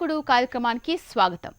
నాయకుడు కార్యక్రమానికి స్వాగతం.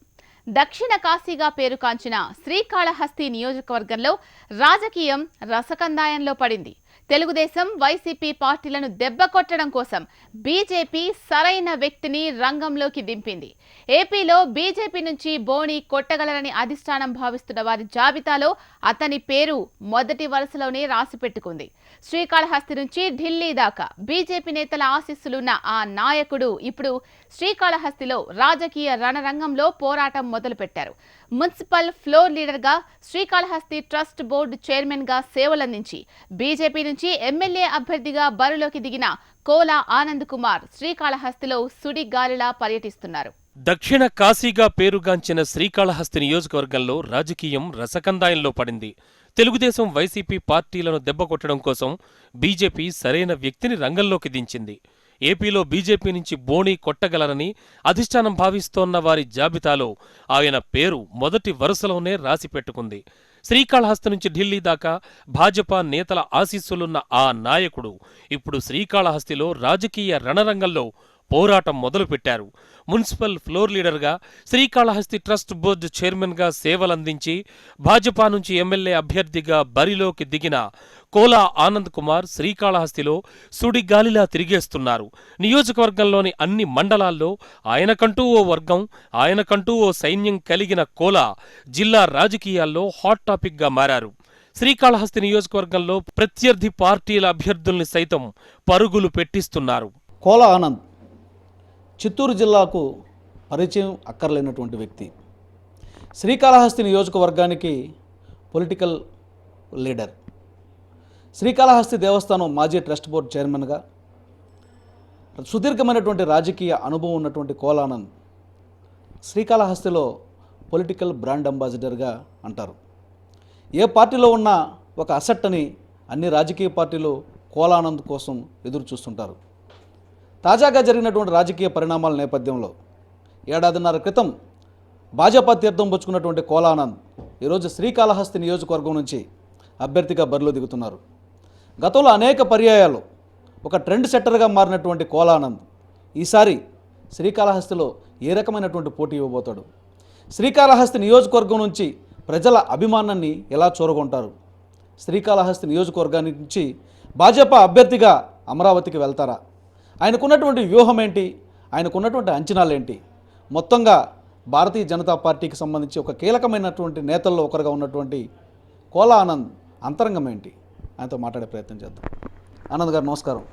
దక్షిణ కాశీగా పేరుకాంచిన శ్రీకాళహస్తి నియోజకవర్గంలో రాజకీయం రసకందాయంలో పడింది. తెలుగుదేశం వైసీపీ పార్టీలను దెబ్బకొట్టడం కోసం బీజేపీ సరైన వ్యక్తిని రంగంలోకి దింపింది. ఏపీలో బీజేపీ నుంచి బోణి కొట్టగలరని అధిష్టానం భావిస్తున్న వారి జాబితాలో అతని పేరు మొదటి వరుసలోనే రాసిపెట్టుకుంది. శ్రీకాళహస్తి నుంచి ఢిల్లీ దాకా బీజేపీ నేతల ఆశీస్సులున్న ఆ నాయకుడు ఇప్పుడు శ్రీకాళహస్తిలో రాజకీయ రణరంగంలో పోరాటం మొదలుపెట్టారు. మున్సిపల్ ఫ్లోర్ లీడర్గా, శ్రీకాళహస్తి ట్రస్ట్ బోర్డు చైర్మన్గా సేవలందించి బీజేపీ నుంచి ఎమ్మెల్యే అభ్యర్థిగా బరిలోకి దిగిన కోలా ఆనంద్ కుమార్ శ్రీకాళహస్తిలో సుడిగాలిలా పర్యటిస్తున్నారు. దక్షిణ కాశీగా పేరుగాంచిన శ్రీకాళహస్తి నియోజకవర్గంలో రాజకీయం రసకందాయంలో పడింది. తెలుగుదేశం వైసీపీ పార్టీలను దెబ్బకొట్టడం కోసం బీజేపీ సరైన వ్యక్తిని రంగంలోకి దించింది. ఏపీలో బీజేపీ నుంచి బోణి కొట్టగలరని అధిష్టానం భావిస్తోన్న వారి జాబితాలో ఆయన పేరు మొదటి వరుసలోనే రాసిపెట్టుకుంది. శ్రీకాళహస్తి నుంచి ఢిల్లీ దాకా భాజపా నేతల ఆశీస్సులున్న ఆ నాయకుడు ఇప్పుడు శ్రీకాళహస్తిలో రాజకీయ రణరంగంలో పోరాటం మొదలుపెట్టారు. మున్సిపల్ ఫ్లోర్ లీడర్గా, శ్రీకాళహస్తి ట్రస్ట్ బోర్డు చైర్మన్గా సేవలందించి భాజపా నుంచి ఎమ్మెల్యే అభ్యర్థిగా బరిలోకి దిగిన కోలా ఆనంద్ కుమార్ శ్రీకాళహస్తిలో సుడిగాలిలా తిరిగేస్తున్నారు. నియోజకవర్గంలోని అన్ని మండలాల్లో ఆయనకంటూ ఓ వర్గం, ఆయనకంటూ ఓ సైన్యం కలిగిన కోలా జిల్లా రాజకీయాల్లో హాట్ టాపిక్గా మారారు. శ్రీకాళహస్తి నియోజకవర్గంలో ప్రత్యర్థి పార్టీల అభ్యర్థుల్ని సైతం పరుగులు పెట్టిస్తున్నారు. కోలా ఆనంద్ చిత్తూరు జిల్లాకు పరిచయం అక్కర్లేనటువంటి వ్యక్తి. శ్రీకాళహస్తి నియోజకవర్గానికి పొలిటికల్ లీడర్. శ్రీకాళహస్తి దేవస్థానం మాజీ ట్రస్ట్ బోర్డు చైర్మన్గా సుదీర్ఘమైనటువంటి రాజకీయ అనుభవం ఉన్నటువంటి కోలా ఆనంద్ శ్రీకాళహస్తిలో పొలిటికల్ బ్రాండ్ అంబాసిడర్గా అంటారు. ఏ పార్టీలో ఉన్న ఒక అసెట్ అని అన్ని రాజకీయ పార్టీలు కోలా ఆనంద్ కోసం ఎదురు చూస్తుంటారు. తాజాగా జరిగినటువంటి రాజకీయ పరిణామాల నేపథ్యంలో ఏడాదిన్నర క్రితం భాజపా తీర్థం పుచ్చుకున్నటువంటి కోలా ఆనంద్ ఈరోజు శ్రీకాళహస్తి నియోజకవర్గం నుంచి అభ్యర్థిగా బరిలో దిగుతున్నారు. గతంలో అనేక పర్యాయాలు ఒక ట్రెండ్ సెట్టర్గా మారినటువంటి కోలా ఆనంద్ ఈసారి శ్రీకాళహస్తిలో ఏ రకమైనటువంటి పోటీ ఇవ్వబోతాడు? శ్రీకాళహస్తి నియోజకవర్గం నుంచి ప్రజల అభిమానాన్ని ఎలా చూరగొంటారు? శ్రీకాళహస్తి నియోజకవర్గానికి నుంచి భాజపా అభ్యర్థిగా అమరావతికి వెళ్తారా? ఆయనకున్నటువంటి వ్యూహం ఏంటి? ఆయనకున్నటువంటి అంచనాలు ఏంటి? మొత్తంగా భారతీయ జనతా పార్టీకి సంబంధించి ఒక కీలకమైనటువంటి నేతల్లో ఒకరుగా ఉన్నటువంటి కోలా ఆనంద్ అంతరంగం ఏంటి? ఆయనతో మాట్లాడే ప్రయత్నం చేద్దాం. ఆనంద్ గారు నమస్కారం.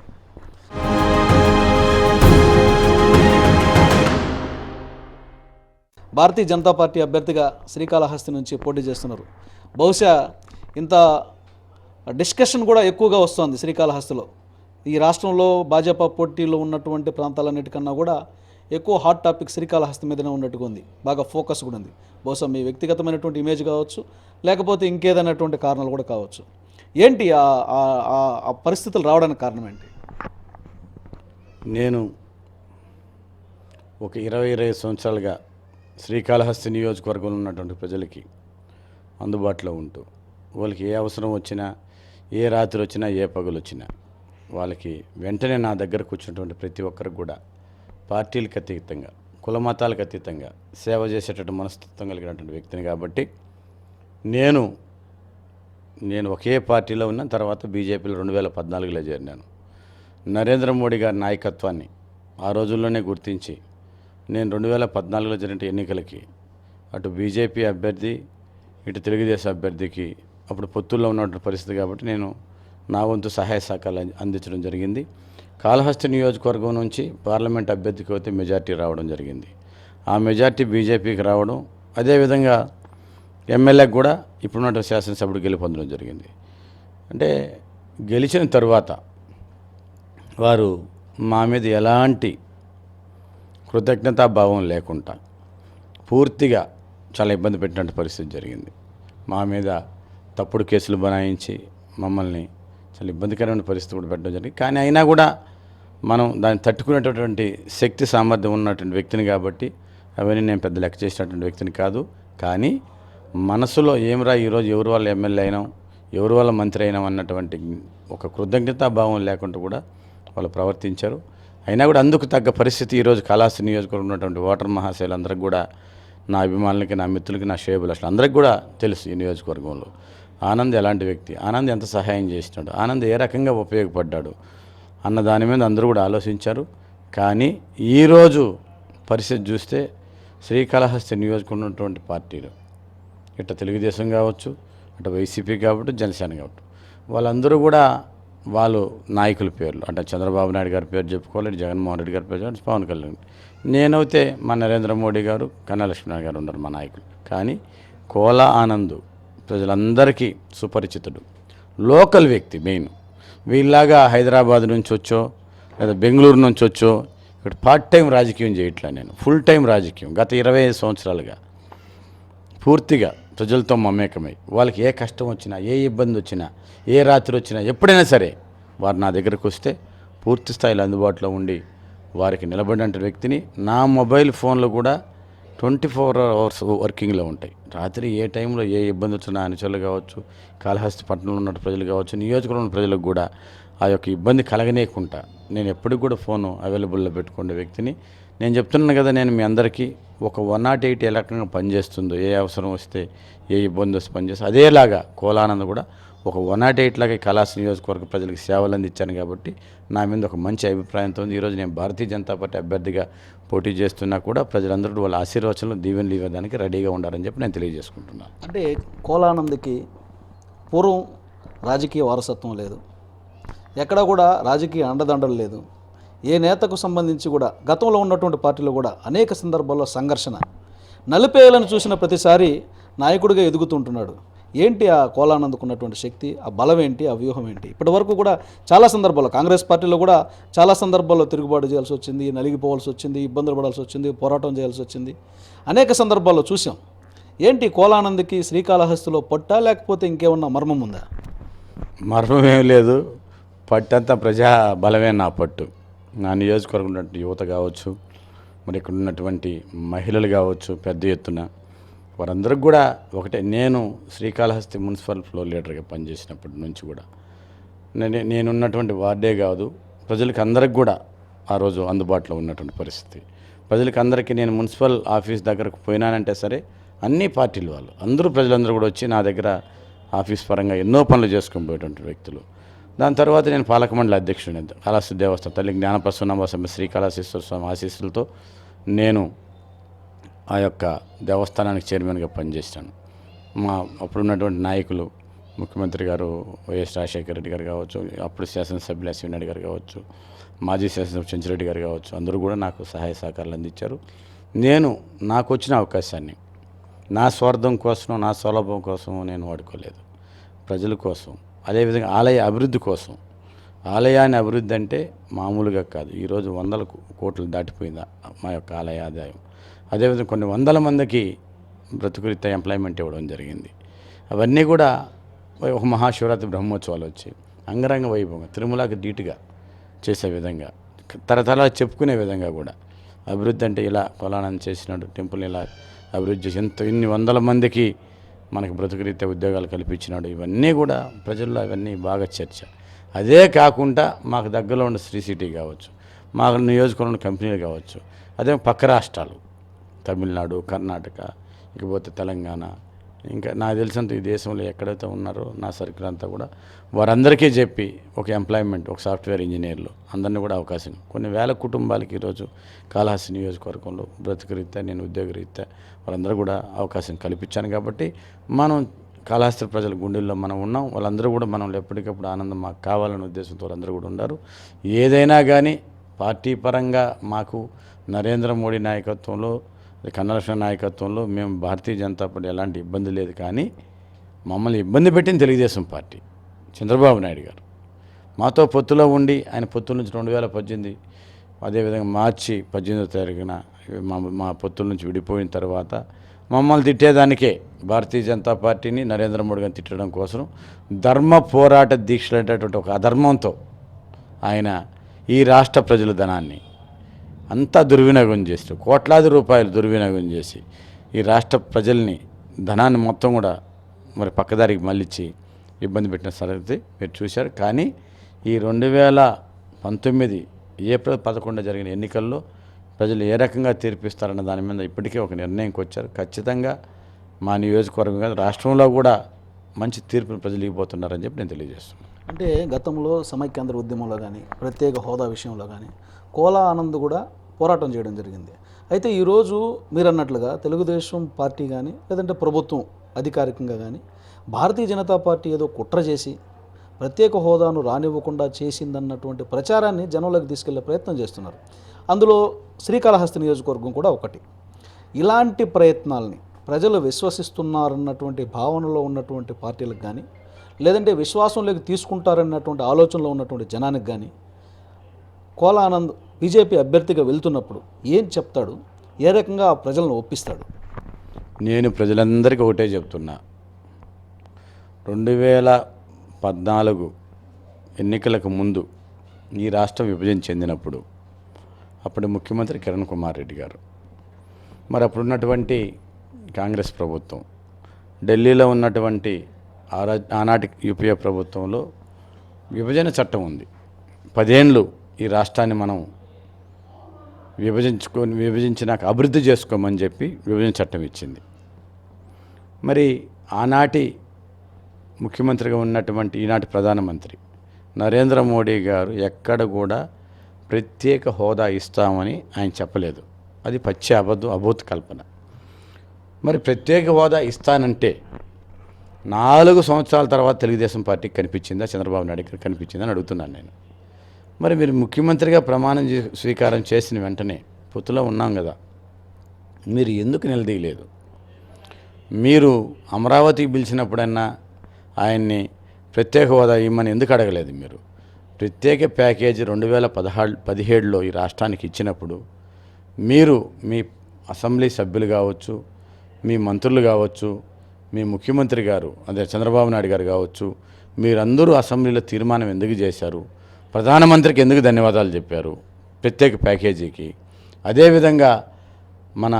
భారతీయ జనతా పార్టీ అభ్యర్థిగా శ్రీకాళహస్తి నుంచి పోటీ చేస్తున్నారు. బహుశా ఇంత డిస్కషన్ కూడా ఎక్కువగా వస్తుంది శ్రీకాళహస్తిలో. ఈ రాష్ట్రంలో భాజపా పోటీలో ఉన్నటువంటి ప్రాంతాలన్నిటికన్నా కూడా ఎక్కువ హాట్ టాపిక్ శ్రీకాళహస్తి మీదనే ఉన్నట్టుగా ఉంది. బాగా ఫోకస్ కూడా ఉంది. బహుశా మీ వ్యక్తిగతమైనటువంటి ఇమేజ్ కావచ్చు, లేకపోతే ఇంకేదైనటువంటి కారణాలు కూడా కావచ్చు. ఏంటి ఆ పరిస్థితులు రావడానికి కారణం ఏంటి? నేను ఒక 20 సంవత్సరాలుగా శ్రీకాళహస్తి నియోజకవర్గంలో ఉన్నటువంటి ప్రజలకి అందుబాటులో ఉంటూ, వాళ్ళకి ఏ అవసరం వచ్చినా, ఏ రాత్రి వచ్చినా, ఏ పగలు వచ్చినా వాళ్ళకి వెంటనే నా దగ్గర కూర్చున్నటువంటి ప్రతి ఒక్కరికి కూడా పార్టీలకు అతీతంగా, కుల మతాలకు అతీతంగా సేవ చేసేటటువంటి మనస్తత్వం కలిగినటువంటి వ్యక్తిని కాబట్టి నేను ఒకే పార్టీలో ఉన్న తర్వాత బీజేపీలో 2014లో చేరినాను. నరేంద్ర మోడీ గారి నాయకత్వాన్ని ఆ రోజుల్లోనే గుర్తించి నేను 2014లో జరిగిన ఎన్నికలకి అటు బీజేపీ అభ్యర్థి, ఇటు తెలుగుదేశం అభ్యర్థికి అప్పుడు పొత్తుల్లో ఉన్నటువంటి పరిస్థితి కాబట్టి నేను నా వంతు సహాయ సహకారాలు అందించడం జరిగింది. కాళహస్తి నియోజకవర్గం నుంచి పార్లమెంట్ అభ్యర్థికి అయితే మెజార్టీ రావడం జరిగింది. ఆ మెజార్టీ బీజేపీకి రావడం, అదేవిధంగా ఎమ్మెల్యేకి కూడా ఇప్పుడున్న శాసనసభ్యుడు గెలుపొందడం జరిగింది. అంటే గెలిచిన తరువాత వారు మా మీద ఎలాంటి కృతజ్ఞతాభావం లేకుండా పూర్తిగా చాలా ఇబ్బంది పెట్టినటువంటి పరిస్థితి జరిగింది. మా మీద తప్పుడు కేసులు బనాయించి మమ్మల్ని చాలా ఇబ్బందికరమైన పరిస్థితి కూడా పెట్టడం జరిగింది. కానీ అయినా కూడా మనం దాన్ని తట్టుకునేటటువంటి శక్తి సామర్థ్యం ఉన్నటువంటి వ్యక్తిని కాబట్టి అవన్నీ నేను పెద్ద లెక్క చేసినటువంటి వ్యక్తిని కాదు. కానీ మనసులో ఏమిరా ఈరోజు ఎవరి వల్ల ఎమ్మెల్యే అయినాం, ఎవరి వల్ల మంత్రి అయినాం అన్నటువంటి ఒక కృతజ్ఞతాభావం లేకుండా కూడా వాళ్ళు ప్రవర్తించారు. అయినా కూడా అందుకు తగ్గ పరిస్థితి ఈరోజు కాళహస్తి నియోజకవర్గంలో ఉన్నటువంటి ఓటర్ మహాశయులందరికీ కూడా, నా అభిమానులకి, నా మిత్రులకి, నా శ్రేయోభిలాషులు అందరికీ కూడా తెలుసు ఈ నియోజకవర్గంలో ఆనంద్ ఎలాంటి వ్యక్తి, ఆనంద్ ఎంత సహాయం చేసినాడు, ఆనంద్ ఏ రకంగా ఉపయోగపడ్డాడు అన్న దాని మీద అందరూ కూడా ఆలోచించారు. కానీ ఈరోజు పరిస్థితి చూస్తే శ్రీకాళహస్తి నియోజకవర్గంలో ఉన్నటువంటి పార్టీలు, ఇట్లా తెలుగుదేశం కావచ్చు, అటు వైసీపీ కాబట్టి, జనసేన కాబట్టి, వాళ్ళందరూ కూడా వాళ్ళు నాయకుల పేర్లు అంటే చంద్రబాబు నాయుడు గారి పేరు చెప్పుకోవాలి, జగన్మోహన్ రెడ్డి గారి పేరు చెప్పుకోవాలి, పవన్ కళ్యాణ్, నేనైతే మా నరేంద్ర మోడీ గారు, కన్నా లక్ష్మీనారాయణ గారు ఉన్నారు మా నాయకులు. కానీ కోలా ఆనంద్ ప్రజలందరికీ సుపరిచితుడు, లోకల్ వ్యక్తి మెయిన్. వీళ్ళలాగా హైదరాబాద్ నుంచి వచ్చో లేదా బెంగళూరు నుంచి వచ్చో ఇక్కడ పార్ట్ టైం రాజకీయం చేయట్లా, నేను ఫుల్ టైం రాజకీయం గత 25 సంవత్సరాలుగా పూర్తిగా ప్రజలతో మమేకమై, వాళ్ళకి ఏ కష్టం వచ్చినా, ఏ ఇబ్బంది వచ్చినా, ఏ రాత్రి వచ్చినా, ఎప్పుడైనా సరే వారు నా దగ్గరకు వస్తే పూర్తి స్థాయిలో అందుబాటులో ఉండి వారికి నిలబడిన వ్యక్తిని. నా మొబైల్ ఫోన్లో కూడా 24 అవర్స్ వర్కింగ్లో ఉంటాయి. రాత్రి ఏ టైంలో ఏ ఇబ్బంది వచ్చినా అనుచరులు కావచ్చు, కాళహస్తి పట్టణంలో ఉన్న ప్రజలు కావచ్చు, నియోజకవర్గంలో ప్రజలకు కూడా ఆ యొక్క ఇబ్బంది కలగనేయకుండా నేను ఎప్పటికి కూడా ఫోను అవైలబుల్లో పెట్టుకునే వ్యక్తిని. నేను చెప్తున్నాను కదా, నేను మీ అందరికీ ఒక 108 ఏ రకంగా పనిచేస్తుందో, ఏ అవసరం వస్తే, ఏ ఇబ్బంది వస్తే పనిచేస్తే, అదేలాగా కోలానంద్ కూడా ఒక 108 లాగా కాళహస్తి నియోజకవర్గ ప్రజలకు సేవలు అందించాను కాబట్టి నా మీద ఒక మంచి అభిప్రాయంతో ఉంది. ఈరోజు నేను భారతీయ జనతా పార్టీ అభ్యర్థిగా పోటీ చేస్తున్నా కూడా ప్రజలందరూ వాళ్ళ ఆశీర్వచనలు, దీవెనలు ఇవ్వడానికి రెడీగా ఉండాలని చెప్పి నేను తెలియజేసుకుంటున్నాను. అంటే కోలానంద్కి పూర్వం రాజకీయ వారసత్వం లేదు, ఎక్కడా కూడా రాజకీయ అండదండలు లేదు. ఏ నేతకు సంబంధించి కూడా గతంలో ఉన్నటువంటి పార్టీలో కూడా అనేక సందర్భాల్లో సంఘర్షణ, నలిపేయాలని చూసిన ప్రతిసారి నాయకుడిగా ఎదుగుతుంటున్నాడు. ఏంటి ఆ కోలానంద్కు ఉన్నటువంటి శక్తి, ఆ బలం ఏంటి, ఆ వ్యూహం ఏంటి? ఇప్పటి వరకు కూడా చాలా సందర్భాల్లో కాంగ్రెస్ పార్టీలో కూడా చాలా సందర్భాల్లో తిరుగుబాటు చేయాల్సి వచ్చింది, నలిగిపోవాల్సి వచ్చింది, ఇబ్బందులు పడాల్సి వచ్చింది, పోరాటం చేయాల్సి వచ్చింది, అనేక సందర్భాల్లో చూసాం. ఏంటి కోలానంద్కి శ్రీకాళహస్తిలో పట్టా, లేకపోతే ఇంకేమన్నా మర్మం ఉందా? మర్మం ఏం లేదు, పట్టంతా ప్రజా బలమే నా పట్టు. నా నియోజకవర్గం ఉన్నటువంటి యువత కావచ్చు, మరి ఇక్కడ ఉన్నటువంటి మహిళలు కావచ్చు, పెద్ద ఎత్తున వారందరికి కూడా ఒకటే. నేను శ్రీకాళహస్తి మున్సిపల్ ఫ్లోర్ లీడర్గా పనిచేసినప్పటి నుంచి కూడా నేనున్నటువంటి వార్డే కాదు, ప్రజలకు అందరికి కూడా ఆ రోజు అందుబాటులో ఉన్నటువంటి పరిస్థితి. ప్రజలకు అందరికీ నేను మున్సిపల్ ఆఫీస్ దగ్గరకు పోయినానంటే సరే, అన్ని పార్టీల వాళ్ళు అందరూ, ప్రజలందరూ కూడా వచ్చి నా దగ్గర ఆఫీస్ పరంగా ఎన్నో పనులు చేసుకొని పోయేటువంటి వ్యక్తులు. దాని తర్వాత నేను పాలక మండలి అధ్యక్షుడిని, కాళహస్తి దేవస్థానం తల్లి జ్ఞానప్రసన్నమ్మ శ్రీకాళహస్తీశ్వర స్వామి ఆశీస్సులతో నేను ఆ యొక్క దేవస్థానానికి చైర్మన్గా పనిచేశాను. మా అప్పుడున్నటువంటి నాయకులు, ముఖ్యమంత్రి గారు వైఎస్ రాజశేఖర రెడ్డి గారు కావచ్చు, అప్పుడు శాసనసభ్యులు ఎస్వి నాయుడు గారు కావచ్చు, మాజీ శాసనసభ్యులు చెంచిరెడ్డి గారు కావచ్చు, అందరూ కూడా నాకు సహాయ సహకారాలు అందించారు. నేను నాకు వచ్చిన అవకాశాన్ని నా స్వార్థం కోసం, నా సౌలభ్యం కోసం నేను వాడుకోలేదు, ప్రజల కోసం, అదేవిధంగా ఆలయ అభివృద్ధి కోసం. ఆలయాన్ని అభివృద్ధి అంటే మామూలుగా కాదు, ఈరోజు 100 కోట్లు దాటిపోయింది మా యొక్క ఆలయ ఆదాయం. అదేవిధంగా కొన్ని 100 మందికి బ్రతుకురీత్యా ఎంప్లాయ్మెంట్ ఇవ్వడం జరిగింది. అవన్నీ కూడా ఒక మహాశివరాత్రి బ్రహ్మోత్సవాలు వచ్చి అంగరంగ వైభవంగా తిరుమలకి ధీటుగా చేసే విధంగా, తరతరాలు చెప్పుకునే విధంగా కూడా అభివృద్ధి అంటే ఇలా కోలానంద్ చేసినాడు, టెంపుల్ని ఇలా అభివృద్ధి చేసి ఇన్ని 100 మందికి మనకు బ్రతుకురీత్యా ఉద్యోగాలు కల్పించినాడు. ఇవన్నీ కూడా ప్రజల్లో అవన్నీ బాగా చర్చ. అదే కాకుండా మాకు దగ్గరలో ఉన్న శ్రీ సిటీ కావచ్చు, మా నియోజకవర్గంలో కంపెనీలు కావచ్చు, అదే పక్క రాష్ట్రాలు తమిళనాడు, కర్ణాటక, ఇకపోతే తెలంగాణ, ఇంకా నాకు తెలిసినంత ఈ దేశంలో ఎక్కడైతే ఉన్నారో నా సర్కిల్ అంతా కూడా వారందరికీ చెప్పి ఒక ఎంప్లాయ్మెంట్, ఒక సాఫ్ట్వేర్ ఇంజనీర్లు అందరినీ కూడా అవకాశం, కొన్ని వేల కుటుంబాలకి ఈరోజు కాళహస్తి నియోజకవర్గంలో బ్రతుకురీత్యా, నేను ఉద్యోగరీత్యా వాళ్ళందరూ కూడా అవకాశం కల్పించాను. కాబట్టి మనం కాళహస్తి ప్రజల గుండెల్లో మనం ఉన్నాం, వాళ్ళందరూ కూడా మనం ఎప్పటికప్పుడు ఆనందం మాకు కావాలనే ఉద్దేశంతో వాళ్ళందరూ కూడా ఉన్నారు. ఏదైనా కానీ పార్టీ పరంగా మాకు నరేంద్ర మోడీ నాయకత్వంలో, కన్నా లక్ష్మీనారాయణ నాయకత్వంలో మేము భారతీయ జనతా పార్టీ ఎలాంటి ఇబ్బంది లేదు. కానీ మమ్మల్ని ఇబ్బంది పెట్టింది తెలుగుదేశం పార్టీ, చంద్రబాబు నాయుడు గారు మాతో పొత్తులో ఉండి, ఆయన పొత్తుల నుంచి 2018, అదేవిధంగా మార్చి 18వ తారీఖున మా పొత్తుల నుంచి విడిపోయిన తర్వాత మమ్మల్ని తిట్టేదానికే భారతీయ జనతా పార్టీని, నరేంద్ర మోడీ గారిని తిట్టడం కోసం ధర్మ పోరాట దీక్షలు అనేటటువంటి ఒక అధర్మంతో ఆయన ఈ రాష్ట్ర ప్రజల ధనాన్ని అంతా దుర్వినియోగం చేస్తూ, కోట్లాది రూపాయలు దుర్వినియోగం చేసి ఈ రాష్ట్ర ప్రజల్ని ధనాన్ని మొత్తం కూడా మరి పక్కదారికి మళ్ళించి ఇబ్బంది పెట్టిన సంగతి మీరు చూశారు. కానీ ఈ 2019 ఏప్రిల్ 11 జరిగిన ఎన్నికల్లో ప్రజలు ఏ రకంగా తీర్పిస్తారన్న దాని మీద ఇప్పటికే ఒక నిర్ణయంకి వచ్చారు. ఖచ్చితంగా మా నియోజకవర్గం కాదు, రాష్ట్రంలో కూడా మంచి తీర్పును ప్రజలు ఇవ్వబోతున్నారని చెప్పి నేను తెలియజేస్తున్నాను. అంటే గతంలో సమైక్యాంధ్ర ఉద్యమంలో కానీ ప్రత్యేక హోదా విషయంలో కానీ కోలా ఆనంద్ కూడా పోరాటం చేయడం జరిగింది. అయితే ఈరోజు మీరు అన్నట్లుగా తెలుగుదేశం పార్టీ కానీ లేదంటే ప్రభుత్వం అధికారికంగా కానీ భారతీయ జనతా పార్టీ ఏదో కుట్ర చేసి ప్రత్యేక హోదాను రానివ్వకుండా చేసిందన్నటువంటి ప్రచారాన్ని జనంలోకి తీసుకెళ్లే ప్రయత్నం చేస్తున్నారు. అందులో శ్రీకాళహస్తి నియోజకవర్గం కూడా ఒకటి. ఇలాంటి ప్రయత్నాల్ని ప్రజలు విశ్వసిస్తున్నారన్నటువంటి భావనలో ఉన్నటువంటి పార్టీలకు కానీ లేదంటే విశ్వాసంలోకి తీసుకుంటారన్నటువంటి ఆలోచనలో ఉన్నటువంటి జనానికి కానీ కోలా ఆనంద్ బీజేపీ అభ్యర్థిగా వెళ్తున్నప్పుడు ఏం చెప్తాడు, ఏ రకంగా ఆ ప్రజలను ఒప్పిస్తాడు? నేను ప్రజలందరికీ ఒకటే చెప్తున్నా, 2014 ఎన్నికలకు ముందు ఈ రాష్ట్రం విభజన చెందినప్పుడు అప్పుడు ముఖ్యమంత్రి కిరణ్ కుమార్ రెడ్డి గారు, మరి అప్పుడున్నటువంటి కాంగ్రెస్ ప్రభుత్వం, ఢిల్లీలో ఉన్నటువంటి ఆనాటి యూపీఏ ప్రభుత్వంలో విభజన చట్టం ఉంది. 10 ఏళ్ళు ఈ రాష్ట్రాన్ని మనం విభజించినాక అభివృద్ధి చేసుకోమని చెప్పి విభజన చట్టం ఇచ్చింది. మరి ఆనాటి ముఖ్యమంత్రిగా ఉన్నటువంటి ఈనాటి ప్రధానమంత్రి నరేంద్ర మోడీ గారు ఎక్కడ కూడా ప్రత్యేక హోదా ఇస్తామని ఆయన చెప్పలేదు. అది పచ్చి అబద్ధ కల్పన. మరి ప్రత్యేక హోదా ఇస్తానంటే 4 సంవత్సరాల తర్వాత తెలుగుదేశం పార్టీకి కనిపించిందా, చంద్రబాబు నాయుడు గారికి కనిపించిందా అని అడుగుతున్నాను నేను. మరి మీరు ముఖ్యమంత్రిగా ప్రమాణం స్వీకారం చేసిన వెంటనే పొత్తులో ఉన్నాం కదా, మీరు ఎందుకు నిలదీయలేదు? మీరు అమరావతికి పిలిచినప్పుడన్నా ఆయన్ని ప్రత్యేక హోదా ఇవ్వమని ఎందుకు అడగలేదు? మీరు ప్రత్యేక ప్యాకేజీ 2017లో ఈ రాష్ట్రానికి ఇచ్చినప్పుడు మీరు మీ అసెంబ్లీ సభ్యులు కావచ్చు, మీ మంత్రులు కావచ్చు, మీ ముఖ్యమంత్రి గారు అదే చంద్రబాబు నాయుడు గారు కావచ్చు, మీరందరూ అసెంబ్లీలో తీర్మానం ఎందుకు చేశారు? ప్రధానమంత్రికి ఎందుకు ధన్యవాదాలు చెప్పారు ప్రత్యేక ప్యాకేజీకి? అదేవిధంగా మన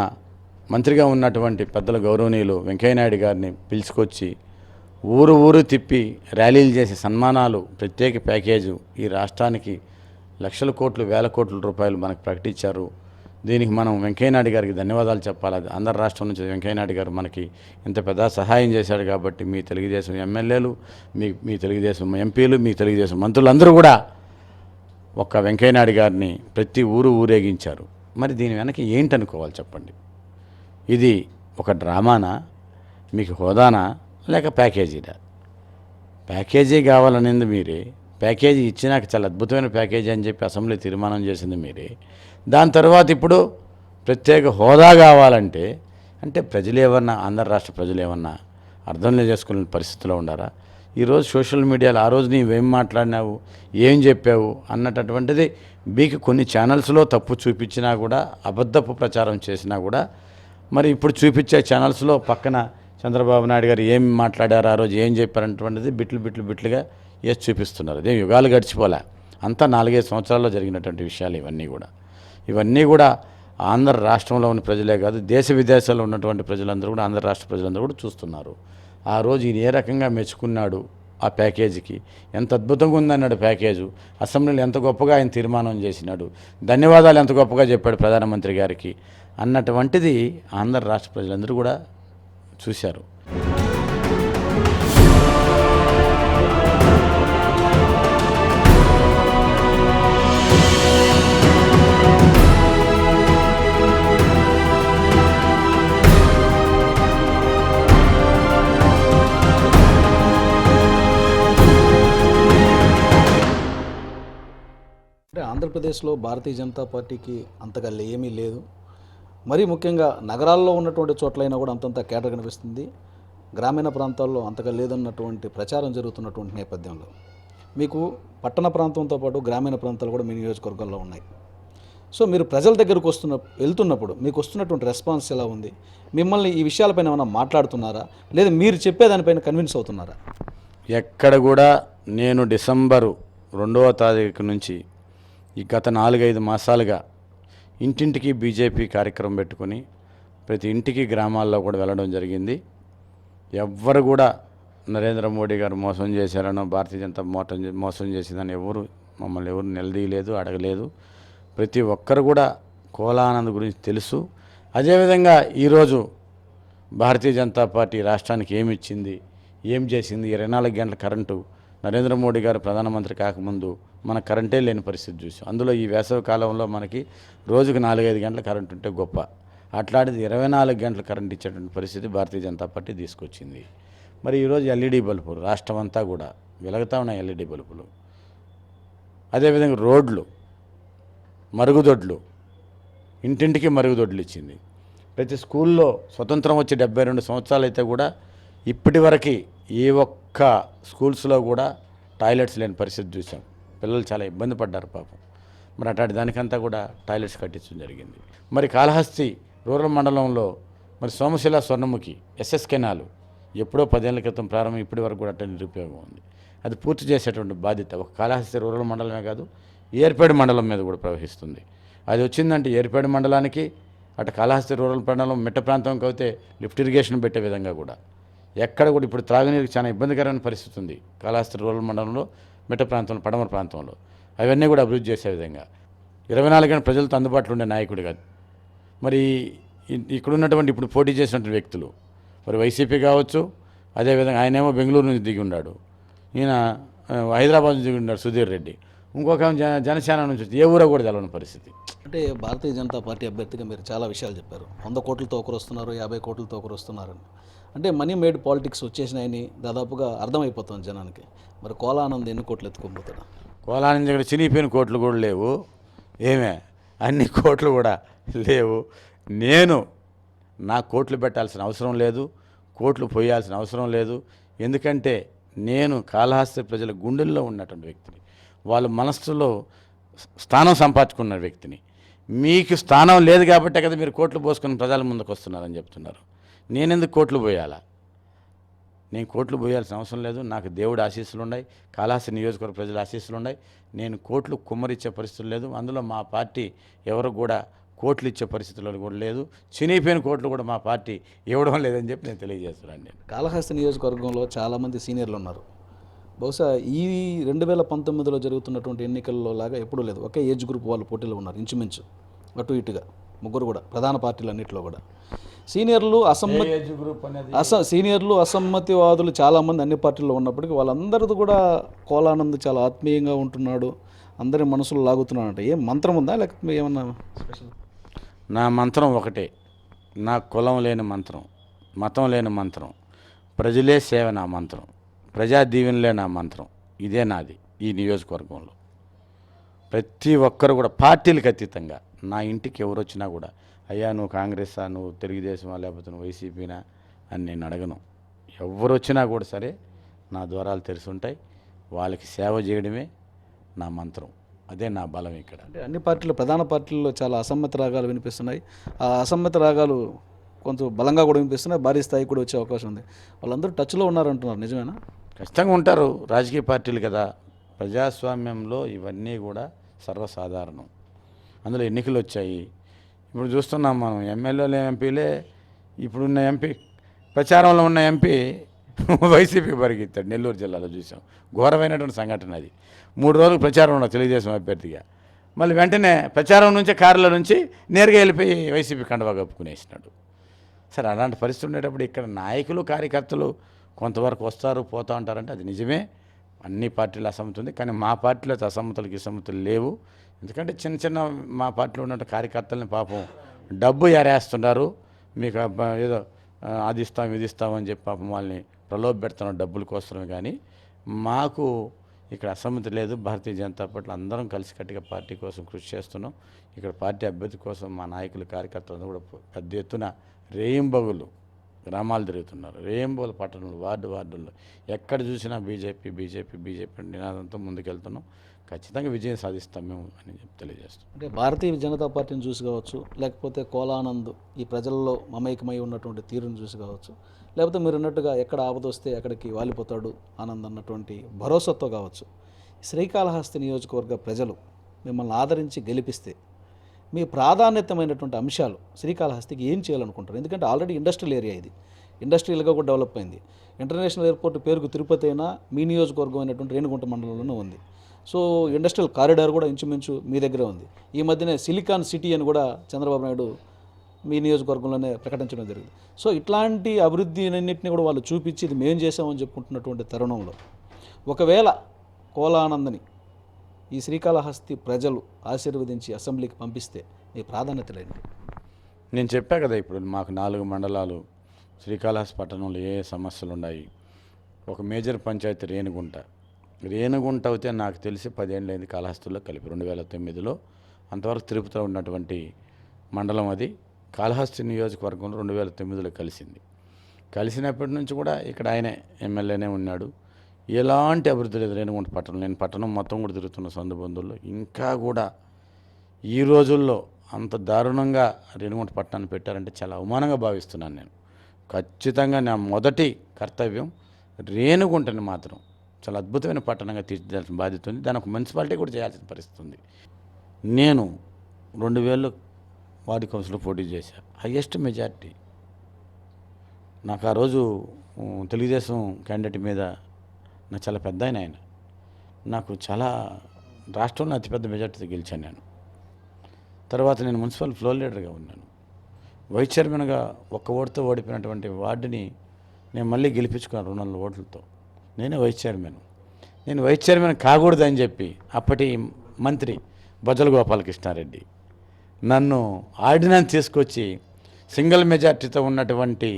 మంత్రిగా ఉన్నటువంటి పెద్దల గౌరవనీయులు వెంకయ్యనాయుడు గారిని పిలుచుకొచ్చి ఊరు తిప్పి ర్యాలీలు చేసి సన్మానాలు, ప్రత్యేక ప్యాకేజు ఈ రాష్ట్రానికి లక్షల కోట్లు, వేల కోట్ల రూపాయలు మనకు ప్రకటించారు. దీనికి మనం వెంకయ్యనాయుడు గారికి ధన్యవాదాలు చెప్పాలి. ఆంధ్ర రాష్ట్రం నుంచి వెంకయ్యనాయుడు గారు మనకి ఇంత పెద్ద సహాయం చేశాడు కాబట్టి మీ తెలుగుదేశం ఎమ్మెల్యేలు, మీ తెలుగుదేశం ఎంపీలు, మీ తెలుగుదేశం మంత్రులందరూ కూడా ఒక్క వెంకయ్యనాయుడు గారిని ప్రతి ఊరేగించారు. మరి దీని వెనక ఏంటనుకోవాలి చెప్పండి? ఇది ఒక డ్రామానా, మీకు హోదానా, లేక ప్యాకేజీనా? ప్యాకేజీ కావాలనేది మీరే, ప్యాకేజీ ఇచ్చినాక చాలా అద్భుతమైన ప్యాకేజీ అని చెప్పి అసెంబ్లీ తీర్మానం చేసింది మీరే. దాని తర్వాత ఇప్పుడు ప్రత్యేక హోదా కావాలంటే అంటే ప్రజలు ఏమన్నా, ఆంధ్ర రాష్ట్ర ప్రజలు ఏమన్నా అర్థం చేసుకునే పరిస్థితిలో ఉండారా? ఈరోజు సోషల్ మీడియాలో ఆ రోజు నీవేం మాట్లాడినావు, ఏం చెప్పావు అన్నటువంటిది మీకు కొన్ని ఛానల్స్లో తప్పు చూపించినా కూడా, అబద్ధపు ప్రచారం చేసినా కూడా, మరి ఇప్పుడు చూపించే ఛానల్స్లో పక్కన చంద్రబాబు నాయుడు గారు ఏం మాట్లాడారు, ఆ రోజు ఏం చెప్పారన్నటువంటిది బిట్లుగా వేసి చూపిస్తున్నారు. ఇదే యుగాలు గడిచిపోలే, అంతా 4-5 సంవత్సరాల్లో జరిగినటువంటి విషయాలు ఇవన్నీ కూడా ఆంధ్ర రాష్ట్రంలో ఉన్న ప్రజలే కాదు, దేశ విదేశాల్లో ఉన్నటువంటి ప్రజలందరూ కూడా, ఆంధ్ర రాష్ట్ర ప్రజలందరూ కూడా చూస్తున్నారు. ఆ రోజు ఈయన ఏ రకంగా మెచ్చుకున్నాడు ఆ ప్యాకేజీకి, ఎంత అద్భుతంగా ఉందన్నాడు ప్యాకేజు, అసెంబ్లీలో ఎంత గొప్పగా ఆయన తీర్మానం చేసినాడు, ధన్యవాదాలు ఎంత గొప్పగా చెప్పాడు ప్రధానమంత్రి గారికి అన్నటువంటిది ఆంధ్ర రాష్ట్ర ప్రజలందరూ కూడా చూశారు. అంటే ఆంధ్రప్రదేశ్లో భారతీయ జనతా పార్టీకి అంతగా ఏమీ లేదు. మరీ ముఖ్యంగా నగరాల్లో ఉన్నటువంటి చోట్లైనా కూడా అంతంత కేటర్ కనిపిస్తుంది. గ్రామీణ ప్రాంతాల్లో అంతగా లేదన్నటువంటి ప్రచారం జరుగుతున్నటువంటి నేపథ్యంలో మీకు పట్టణ ప్రాంతంతో పాటు గ్రామీణ ప్రాంతాలు కూడా మీ నియోజకవర్గంలో ఉన్నాయి. సో మీరు ప్రజల దగ్గరకు వెళ్తున్నప్పుడు మీకు వస్తున్నటువంటి రెస్పాన్స్ ఎలా ఉంది? మిమ్మల్ని ఈ విషయాలపైన ఏమైనా మాట్లాడుతున్నారా, లేదా మీరు చెప్పేదానిపైన కన్విన్స్ అవుతున్నారా? ఎక్కడ కూడా నేను డిసెంబరు 2వ తారీఖు నుంచి ఈ గత 4-5 మాసాలుగా ఇంటింటికి బీజేపీ కార్యక్రమం పెట్టుకొని ప్రతి ఇంటికి గ్రామాల్లో కూడా వెళ్ళడం జరిగింది. ఎవ్వరు కూడా నరేంద్ర మోడీ గారు మోసం చేశారనో, భారతీయ జనతా మోసం చేసిందని ఎవరు మమ్మల్ని ఎవరు నిలదీయలేదు, అడగలేదు. ప్రతి ఒక్కరు కూడా కోలానంద్ గురించి తెలుసు. అదేవిధంగా ఈరోజు భారతీయ జనతా పార్టీ రాష్ట్రానికి ఏమి ఇచ్చింది, ఏం చేసింది, 24 గంటల కరెంటు నరేంద్ర మోడీ గారు ప్రధానమంత్రి కాకముందు మన కరెంటే లేని పరిస్థితి చూసాం. అందులో ఈ వేసవి కాలంలో మనకి రోజుకు 4-5 గంటల కరెంటు ఉంటే గొప్ప, అట్లాంటిది 24 గంటల కరెంట్ ఇచ్చేటువంటి పరిస్థితి భారతీయ జనతా పార్టీ తీసుకొచ్చింది. మరి ఈరోజు ఎల్ఈడి బల్బులు రాష్ట్రం అంతా కూడా వెలుగుతూ ఉన్నాయి. ఎల్ఈడి బల్బులు, అదేవిధంగా రోడ్లు, మరుగుదొడ్లు, ఇంటింటికి మరుగుదొడ్లు ఇచ్చింది. ప్రతి స్కూల్లో స్వతంత్రం వచ్చి 72 సంవత్సరాలు అయితే కూడా ఇప్పటి వరకు ఏ ఒక్క స్కూల్స్లో కూడా టాయిలెట్స్ లేని పరిస్థితి చూసాం. పిల్లలు చాలా ఇబ్బంది పడ్డారు పాపం. మరి అట్లాంటి దానికంతా కూడా టాయిలెట్స్ కట్టించడం జరిగింది. మరి కాళహస్తి రూరల్ మండలంలో మరి సోమశిల స్వర్ణముఖి ఎస్ఎస్ కెనాలు ఎప్పుడో 10 ఏళ్ల క్రితం ప్రారంభం, ఇప్పటి వరకు కూడా అట్లా నిరుపయోగం ఉంది. అది పూర్తి చేసేటువంటి బాధ్యత ఒక కాళహస్తి రూరల్ మండలమే కాదు, ఏర్పేడు మండలం మీద కూడా ప్రవహిస్తుంది. అది వచ్చిందంటే ఏర్పేడు మండలానికి, అటు కాళహస్తి రూరల్ మండలం మిట్ట ప్రాంతంకి అయితే లిఫ్ట్ ఇరిగేషన్ పెట్టే విధంగా కూడా ఎక్కడ కూడా ఇప్పుడు త్రాగునీరుకి చాలా ఇబ్బందికరమైన పరిస్థితి ఉంది. కాళహస్తి రూరల్ మండలంలో మిట్ట ప్రాంతంలో, పడమర ప్రాంతంలో అవన్నీ కూడా అభివృద్ధి చేసే విధంగా 24 గంటల ప్రజలతో అందుబాటులో ఉండే నాయకుడు కాదు. మరి ఇక్కడ ఉన్నటువంటి ఇప్పుడు పోటీ చేసినటువంటి వ్యక్తులు మరి వైసీపీ కావచ్చు, అదేవిధంగా ఆయనేమో బెంగళూరు నుంచి దిగి ఉన్నాడు, ఈయన హైదరాబాద్ నుంచి దిగి ఉన్నాడు సుధీర్ రెడ్డి, ఇంకొక జనసేన నుంచి ఏ ఊరో కూడా తెలవని పరిస్థితి. అంటే భారతీయ జనతా పార్టీ అభ్యర్థిగా మీరు చాలా విషయాలు చెప్పారు. 100 కోట్లతో ఒకరు వస్తున్నారు, 50 కోట్లతో ఒకరు వస్తున్నారని. అంటే మనీ మేడ్ పాలిటిక్స్ వచ్చేసినాయని దాదాపుగా అర్థమైపోతుంది జనానికి. మరి కోలానంద్ ఎన్ని కోట్లు ఎత్తుకోబోతాడు? కోలానంద్ దగ్గర చినిగిపోయిన కోట్లు కూడా లేవు, ఏమే అన్ని కోట్లు కూడా లేవు. నాకు కోట్లు పెట్టాల్సిన అవసరం లేదు, కోట్లు పోయాల్సిన అవసరం లేదు. ఎందుకంటే నేను కాళహస్తి ప్రజల గుండెల్లో ఉన్నటువంటి వ్యక్తిని, వాళ్ళ మనస్సులో స్థానం సంపాదించుకున్న వ్యక్తిని. మీకు స్థానం లేదు కాబట్టే కదా మీరు కోట్లు పోసుకొని ప్రజల ముందుకు వస్తున్నారని చెప్తున్నారు. నేనెందుకు కోట్లు పోయాలా? నేను కోట్లు పోయాల్సిన అవసరం లేదు. నాకు దేవుడి ఆశీస్సులు ఉన్నాయి, కాళహస్తి నియోజకవర్గ ప్రజల ఆశీస్సులు ఉన్నాయి. నేను కోట్లు కుమ్మరిచ్చే పరిస్థితులు లేదు. అందులో మా పార్టీ ఎవరు కూడా కోట్లు ఇచ్చే పరిస్థితుల్లో కూడా లేదు. చినిగిపోయిన కోట్లు కూడా మా పార్టీ ఇవ్వడం లేదని చెప్పి నేను తెలియజేస్తున్నాను. నేను కాళహస్తి నియోజకవర్గంలో చాలామంది సీనియర్లు ఉన్నారు. బహుశా ఈ 2019లో జరుగుతున్నటువంటి ఎన్నికల్లో లాగా ఎప్పుడూ లేదు. ఒకే ఏజ్ గ్రూప్ వాళ్ళు పోటీలో ఉన్నారు ఇంచుమించు, అటు ఇటుగా ముగ్గురు కూడా ప్రధాన పార్టీలన్నింటిలో కూడా. సీనియర్లు అసమ్మతివాదులు చాలామంది అన్ని పార్టీల్లో ఉన్నప్పటికీ వాళ్ళందరితో కూడా కోలానంద్ చాలా ఆత్మీయంగా ఉంటున్నాడు, అందరి మనసులు లాగుతున్నాడు. అంటే ఏం మంత్రం ఉందా లేకపోతే ఏమన్నా స్పెషల్? నా మంత్రం ఒకటే, నా కులం లేని మంత్రం, మతం లేని మంత్రం, ప్రజలే సేవ నా మంత్రం, ప్రజా దీవెనలే నా మంత్రం. ఇదే నాది ఈ నియోజకవర్గంలో. ప్రతి ఒక్కరు కూడా పార్టీలకు అతీతంగా నా ఇంటికి ఎవరు వచ్చినా కూడా, అయ్యా నువ్వు కాంగ్రెసా, నువ్వు తెలుగుదేశమా, లేకపోతే నువ్వు వైసీపీనా అని నేను అడగను. ఎవరు వచ్చినా కూడా సరే నా ద్వారాలు తెరిచి ఉంటాయి. వాళ్ళకి సేవ చేయడమే నా మంత్రం, అదే నా బలం ఇక్కడ. అంటే అన్ని పార్టీలు, ప్రధాన పార్టీల్లో చాలా అసమ్మతి రాగాలు వినిపిస్తున్నాయి. ఆ అసమ్మతి రాగాలు కొంచెం బలంగా కూడా వినిపిస్తున్నాయి, భారీ స్థాయికి కూడా వచ్చే అవకాశం ఉంది. వాళ్ళందరూ టచ్లో ఉన్నారంటున్నారు, నిజమేనా? ఖచ్చితంగా ఉంటారు, రాజకీయ పార్టీలు కదా. ప్రజాస్వామ్యంలో ఇవన్నీ కూడా సర్వసాధారణం. అందులో ఎన్నికలు వచ్చాయి, ఇప్పుడు చూస్తున్నాం మనం. ఎమ్మెల్యేలు ఎంపీలే ఇప్పుడున్న ఎంపీ, ప్రచారంలో ఉన్న ఎంపీ వైసీపీ పరిగెత్తాడు. నెల్లూరు జిల్లాలో చూసాం, ఘోరమైనటువంటి సంఘటన అది. 3 రోజులు ప్రచారం ఉన్న తెలుగుదేశం అభ్యర్థిగా, మళ్ళీ వెంటనే ప్రచారం నుంచే కారులో నుంచి నేరుగా వెళ్ళిపోయి వైసీపీ కండువా కప్పుకునేసినాడు. సరే, అలాంటి పరిస్థితి ఉండేటప్పుడు ఇక్కడ నాయకులు కార్యకర్తలు కొంతవరకు వస్తారు పోతూ ఉంటారంటే అది నిజమే. అన్ని పార్టీలు అసమ్మతి ఉంది, కానీ మా పార్టీలో అసమ్మతులకి ఇసమ్మతులు లేవు. ఎందుకంటే చిన్న చిన్న మా పార్టీలో ఉన్న కార్యకర్తలని పాపం డబ్బు ఎరేస్తున్నారు. మీకు ఏదో అది ఇస్తాం ఇది ఇస్తామని చెప్పి పాపం వాళ్ళని ప్రలోభ పెడుతున్నారు డబ్బుల కోసమే. కానీ మాకు ఇక్కడ అసమ్మతి లేదు. భారతీయ జనతా పార్టీ అందరం కలిసికట్టుగా పార్టీ కోసం కృషి చేస్తున్నాం. ఇక్కడ పార్టీ అభ్యర్థి కోసం మా నాయకులు కార్యకర్తలు కూడా పెద్ద ఎత్తున రేయింబగులు గ్రామాలు తిరుగుతున్నారు. రేయింబగులు పట్టణంలో వార్డుల్లో ఎక్కడ చూసినా బీజేపీ నినాదంతో ముందుకెళ్తున్నాం. ఖచ్చితంగా విజయం సాధిస్తాం మేము అని చెప్పి తెలియజేస్తాం. అంటే భారతీయ జనతా పార్టీని చూసి కావచ్చు, లేకపోతే కోలానంద్ ఈ ప్రజల్లో మమేకమై ఉన్నటువంటి తీరుని చూసి కావచ్చు, లేకపోతే మీరు అన్నట్టుగా ఎక్కడ ఆపదొస్తే అక్కడికి వాలిపోతాడు ఆనంద్ అన్నటువంటి భరోసాతో కావచ్చు, శ్రీకాళహస్తి నియోజకవర్గ ప్రజలు మిమ్మల్ని ఆదరించి గెలిపిస్తే మీ ప్రాధాన్యతమైనటువంటి అంశాలు శ్రీకాళహస్తికి ఏం చేయాలనుకుంటారు? ఎందుకంటే ఆల్రెడీ ఇండస్ట్రియల్ ఏరియా, ఇది ఇండస్ట్రియల్గా కూడా డెవలప్ అయింది. ఇంటర్నేషనల్ ఎయిర్పోర్ట్ పేరుకు తిరుపతి అయినా మీ నియోజకవర్గం అయినటువంటి రేణిగుంట మండలంలోనే ఉంది. సో ఇండస్ట్రియల్ కారిడార్ కూడా ఇంచుమించు మీ దగ్గరే ఉంది. ఈ మధ్యనే సిలికాన్ సిటీ అని కూడా చంద్రబాబు నాయుడు మీ నియోజకవర్గంలోనే ప్రకటించడం జరిగింది. సో ఇట్లాంటి అభివృద్ధినన్నింటినీ కూడా వాళ్ళు చూపించి ఇది మేము చేసామని చెప్పుకుంటున్నటువంటి తరుణంలో ఒకవేళ కోలానందని ఈ శ్రీకాళహస్తి ప్రజలు ఆశీర్వదించి అసెంబ్లీకి పంపిస్తే మీ ప్రాధాన్యతలు ఏంటి? నేను చెప్పా కదా, ఇప్పుడు మాకు 4 మండలాలు, శ్రీకాళహస్తి పట్టణంలో ఏ సమస్యలు ఉన్నాయి. ఒక మేజర్ పంచాయతీ రేణుగుంట అయితే నాకు తెలిసి 10 ఏళ్ళైంది కాళహస్తిలో కలిపి 2009లో. అంతవరకు తిరుపతిలో ఉన్నటువంటి మండలం అది. కాళహస్తి నియోజకవర్గంలో 2009లో కలిసినప్పటి నుంచి కూడా ఇక్కడ ఆయనే ఎమ్మెల్యేనే ఉన్నాడు. ఎలాంటి అభివృద్ధి లేదు రేణుగుంట పట్టణం. నేను పట్టణం మొత్తం కూడా తిరుగుతున్న సొంత బంధువుల్లో. ఇంకా కూడా ఈ రోజుల్లో అంత దారుణంగా రేణుగుంట పట్టణాన్ని పెట్టారంటే చాలా అవమానంగా భావిస్తున్నాను నేను. ఖచ్చితంగా నా మొదటి కర్తవ్యం రేణుగుంటని మాత్రం చాలా అద్భుతమైన పట్టణంగా తీర్చిదిద్దాల్సిన బాధ్యత ఉంది. దాని ఒక మున్సిపాలిటీ కూడా చేయాల్సిన పరిస్థితి ఉంది. నేను 2000 వార్డు కౌన్సిల్లో పోటీ చేశాను, హయ్యెస్ట్ మెజార్టీ. నాకు ఆ రోజు తెలుగుదేశం క్యాండిడేట్ మీద నాకు చాలా పెద్ద ఆయన నాకు చాలా రాష్ట్రంలో అతిపెద్ద మెజార్టీతో గెలిచాను నేను. తర్వాత నేను మున్సిపల్ ఫ్లోర్ లీడర్గా ఉన్నాను. వైస్ చైర్మన్గా ఒక్క ఓటుతో ఓడిపోయినటువంటి వార్డుని నేను మళ్ళీ గెలిపించుకున్నాను 200 ఓట్లతో. నేనే వైస్ చైర్మన్. నేను వైస్ చైర్మన్ కాకూడదని చెప్పి అప్పటి మంత్రి బొజ్జల గోపాలకృష్ణారెడ్డి నన్ను ఆర్డినెన్స్ తీసుకొచ్చి సింగిల్ మెజార్టీతో ఉన్నటువంటి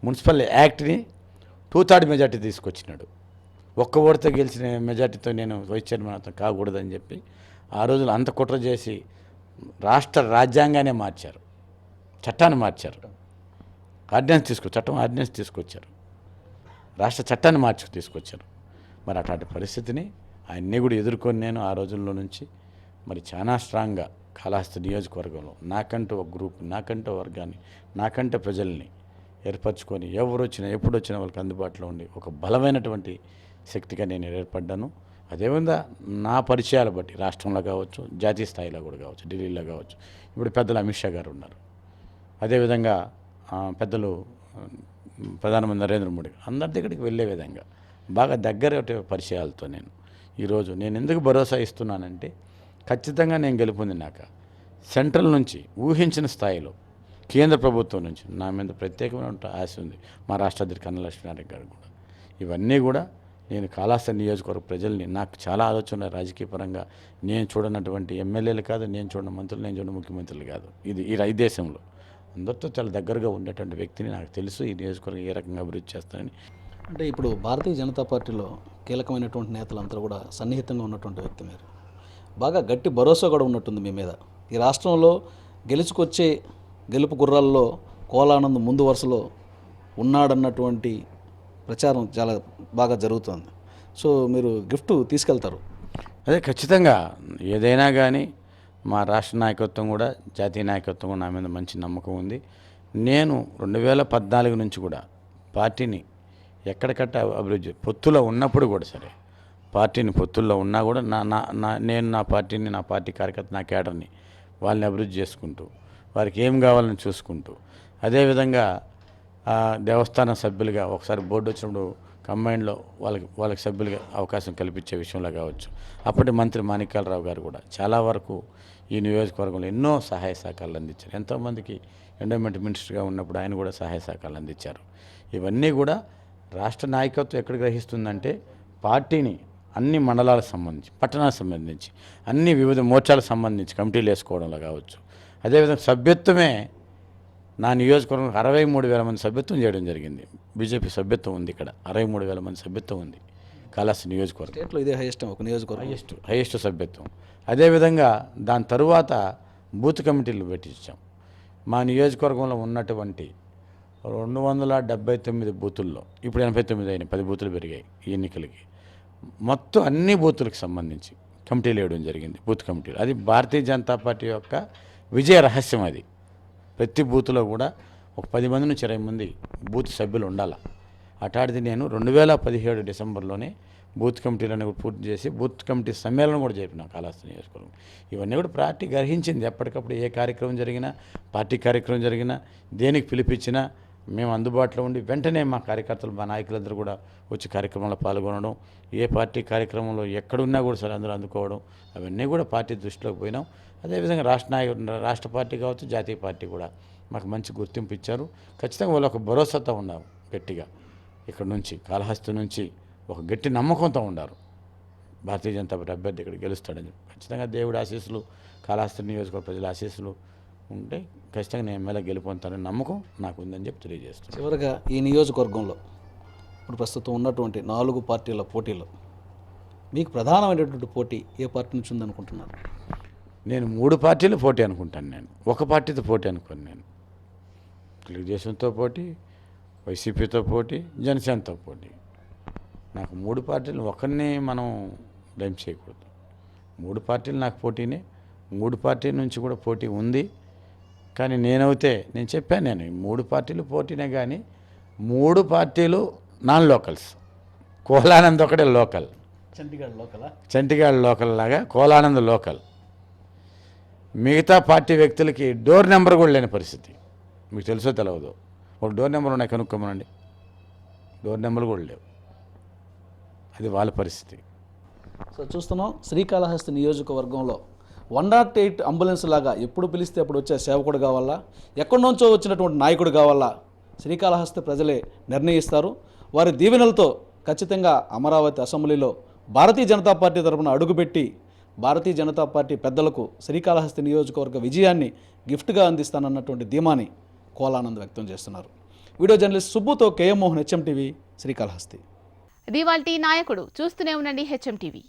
మున్సిపల్ యాక్ట్ని 2/3 మెజార్టీ తీసుకొచ్చినాడు. ఒక్క ఓటుతో గెలిచిన మెజార్టీతో నేను వైస్ చైర్మన్ అతను కాకూడదని చెప్పి ఆ రోజులు అంత కుట్ర చేసి రాష్ట్ర రాజ్యాంగానే మార్చారు, చట్టాన్ని మార్చారు. ఆర్డినెన్స్ తీసుకొచ్చారు, రాష్ట్ర చట్టాన్ని తీసుకొచ్చారు. మరి అట్లాంటి పరిస్థితిని ఆయన్ని కూడా ఎదుర్కొని నేను ఆ రోజుల్లో నుంచి మరి చాలా స్ట్రాంగ్గా కాళహస్తి నియోజకవర్గంలో నాకంటూ ఒక గ్రూప్, నాకంటూ వర్గాన్ని, నాకంటే ప్రజల్ని ఏర్పరచుకొని ఎవరు వచ్చినా ఎప్పుడు వచ్చినా వాళ్ళకి అందుబాటులో ఉండి ఒక బలమైనటువంటి శక్తిగా నేను ఏర్పడ్డాను. అదేవిధంగా నా పరిచయాలు బట్టి రాష్ట్రంలో కావచ్చు, జాతీయ స్థాయిలో కూడా కావచ్చు, ఢిల్లీలో కావచ్చు, ఇప్పుడు పెద్దలు అమిత్ షా గారు ఉన్నారు. అదేవిధంగా పెద్దలు ప్రధానమంత్రి నరేంద్ర మోడీ అందరి దగ్గరికి వెళ్ళే విధంగా బాగా దగ్గర పరిచయాలతో ఈరోజు నేను ఎందుకు భరోసా ఇస్తున్నానంటే ఖచ్చితంగా నేను గెలుపొందినాక సెంట్రల్ నుంచి ఊహించిన స్థాయిలో కేంద్ర ప్రభుత్వం నుంచి నా మీద ప్రత్యేకమైన ఆశ ఉంది. మా రాష్ట్ర అధ్యక్షుడు కన్నా లక్ష్మీనారాయణ గారు కూడా. ఇవన్నీ కూడా నేను కాళహస్తి నియోజకవర్గ ప్రజల్ని, నాకు చాలా ఆలోచన రాజకీయ పరంగా నేను చూడనటువంటి ఎమ్మెల్యేలు కాదు, నేను చూడని మంత్రులు, నేను చూడని ముఖ్యమంత్రులు కాదు, ఈ దేశంలో అందరితో చాలా దగ్గరగా ఉండేటువంటి వ్యక్తిని నాకు తెలుసు. ఈ నియోజకవర్గం ఏ రకంగా అభివృద్ధి చేస్తానని. అంటే ఇప్పుడు భారతీయ జనతా పార్టీలో కీలకమైనటువంటి నేతలంతా కూడా సన్నిహితంగా ఉన్నటువంటి వ్యక్తి మీరు. బాగా గట్టి భరోసా కూడా ఉన్నట్టుంది మీ మీద. ఈ రాష్ట్రంలో గెలుచుకొచ్చే గెలుపు గుర్రాల్లో కోలానంద్ ముందు వరుసలో ఉన్నాడన్నటువంటి ప్రచారం చాలా బాగా జరుగుతుంది. సో మీరు గిఫ్ట్ తీసుకెళ్తారు? అదే ఖచ్చితంగా. ఏదైనా కానీ మా రాష్ట్ర నాయకత్వం కూడా, జాతీయ నాయకత్వం నా మీద మంచి నమ్మకం ఉంది. నేను 2014 నుంచి కూడా పార్టీని ఎక్కడికట్ట అభివృద్ధి, పొత్తులో ఉన్నప్పుడు కూడా సరే, పార్టీని పొత్తుల్లో ఉన్నా కూడా నేను నా పార్టీని, నా పార్టీ కార్యకర్త, నా కేడర్ని వాళ్ళని అభివృద్ధి చేసుకుంటూ వారికి ఏం కావాలని చూసుకుంటూ, అదేవిధంగా దేవస్థానం సభ్యులుగా ఒకసారి బోర్డు వచ్చినప్పుడు కంబైన్లో వాళ్ళకి సభ్యులుగా అవకాశం కల్పించే విషయంలో కావచ్చు, అప్పటి మంత్రి మాణిక్యాలరావు గారు కూడా చాలా వరకు ఈ నియోజకవర్గంలో ఎన్నో సహాయ సహకారాలు అందించారు. ఎంతోమందికి ఎండోమెంట్ మినిస్టర్గా ఉన్నప్పుడు ఆయన కూడా సహాయ సహకారాలు అందించారు. ఇవన్నీ కూడా రాష్ట్ర నాయకత్వం ఎక్కడ గ్రహిస్తుందంటే పార్టీని అన్ని మండలాలకు సంబంధించి, పట్టణాలకు సంబంధించి, అన్ని వివిధ మోర్చాలకు సంబంధించి కమిటీలు వేసుకోవడంలో కావచ్చు, అదేవిధంగా సభ్యత్వమే నా నియోజకవర్గంలో 63,000 మంది సభ్యత్వం చేయడం జరిగింది. బీజేపీ సభ్యత్వం ఉంది ఇక్కడ, 63,000 మంది సభ్యత్వం ఉంది కాళహస్తి నియోజకవర్గం. స్టేట్లో ఇదే హైయెస్ట్ ఒక నియోజకవర్గం, హైయెస్ట్ సభ్యత్వం. అదేవిధంగా దాని తరువాత బూత్ కమిటీలు పెట్టించాం. మా నియోజకవర్గంలో ఉన్నటువంటి 279 బూతుల్లో ఇప్పుడు 89 అయినాయి, 10 బూతులు పెరిగాయి ఈ ఎన్నికలకి. మొత్తం అన్ని బూతులకు సంబంధించి కమిటీలు వేయడం జరిగింది, బూత్ కమిటీలు. అది భారతీయ జనతా పార్టీ యొక్క విజయ రహస్యం. అది ప్రతి బూత్లో కూడా ఒక 10 మంది నుంచి 20 మంది బూత్ సభ్యులు ఉండాలి. అటాడిది నేను 2017 డిసెంబర్లోనే బూత్ కమిటీలను కూడా పూర్తి చేసి బూత్ కమిటీ సమ్మేళనం కూడా జరిపిన కాళహస్తి నియోజకవర్గం. ఇవన్నీ కూడా పార్టీ గ్రహించింది. ఎప్పటికప్పుడు ఏ కార్యక్రమం జరిగినా, పార్టీ కార్యక్రమం జరిగినా, దేనికి పిలిపించినా మేము అందుబాటులో ఉండి వెంటనే మా కార్యకర్తలు మా నాయకులందరూ కూడా వచ్చి కార్యక్రమంలో పాల్గొనడం, ఏ పార్టీ కార్యక్రమంలో ఎక్కడున్నా కూడా సరే అందరూ అందుకోవడం, అవన్నీ కూడా పార్టీ దృష్టిలోకి పోయినాం. అదేవిధంగా రాష్ట్ర పార్టీ కావచ్చు, జాతీయ పార్టీ కూడా మాకు మంచి గుర్తింపు ఇచ్చారు. ఖచ్చితంగా వాళ్ళు ఒక భరోసాతో ఉన్నారు గట్టిగా. ఇక్కడ నుంచి కాళహస్తి నుంచి ఒక గట్టి నమ్మకంతో ఉన్నారు భారతీయ జనతా పార్టీ అభ్యర్థి ఇక్కడ గెలుస్తాడని. ఖచ్చితంగా దేవుడి ఆశీస్సులు, కాళహస్తి నియోజకవర్గ ప్రజల ఆశీస్సులు ఉంటే ఖచ్చితంగా నేను ఎమ్మెల్యే గెలుపొందుతానని నమ్మకం నాకు ఉందని చెప్పి తెలియజేస్తున్నాను. చివరగా ఈ నియోజకవర్గంలో ఇప్పుడు ప్రస్తుతం ఉన్నటువంటి 4 పార్టీల పోటీలో మీకు ప్రధానమైనటువంటి పోటీ ఏ పార్టీ నుంచి ఉందనుకుంటున్నారు? నేను 3 పార్టీలు పోటీ అనుకుంటాను. నేను ఒక పార్టీతో పోటీ అనుకోను. నేను తెలుగుదేశంతో పోటీ, వైసీపీతో పోటీ, జనసేనతో పోటీ. నాకు 3 పార్టీలు ఒకరిని మనం బ్లేమ్ చేయకూడదు. 3 పార్టీలు నాకు పోటీనే. 3 పార్టీల నుంచి కూడా పోటీ ఉంది. కానీ నేను చెప్పాను, నేను 3 పార్టీలు పోటీనే. కానీ 3 పార్టీలు నాన్ లోకల్స్. కోలానంద్ ఒకటే లోకల్, చంటిగాడ్ లోకల్ లాగా కోలానంద్ లోకల్. మిగతా పార్టీ వ్యక్తులకి డోర్ నెంబర్ కూడా లేని పరిస్థితి. మీకు తెలుసో తెలియదు, ఒక డోర్ నెంబర్ ఉన్నాయి కనుక్కోమనండి, డోర్ నెంబర్ కూడా లేవు. అది వాళ్ళ పరిస్థితి. సో చూస్తున్నాం, శ్రీకాళహస్తి నియోజకవర్గంలో 108 అంబులెన్స్ లాగా ఎప్పుడు పిలిస్తే అప్పుడు వచ్చే సేవకుడు కావాలా, ఎక్కడి నుంచో వచ్చినటువంటి నాయకుడు కావాలా, శ్రీకాళహస్తి ప్రజలే నిర్ణయిస్తారు. వారి దీవెనలతో ఖచ్చితంగా అమరావతి అసెంబ్లీలో భారతీయ జనతా పార్టీ తరఫున అడుగుపెట్టి భారతీయ జనతా పార్టీ పెద్దలకు శ్రీకాళహస్తి నియోజకవర్గ విజయాన్ని గిఫ్ట్గా అందిస్తానన్నటువంటి ధీమాని కోలానంద్ వ్యక్తం చేస్తున్నారు. వీడియో జర్నలిస్ట్ సుబ్బుతో KM Mohan, HM TV, Srikalahasti. ఇది ఇవాల్టి నాయకుడు. చూస్తూనే ఉండండి హెచ్ఎం టీవీ.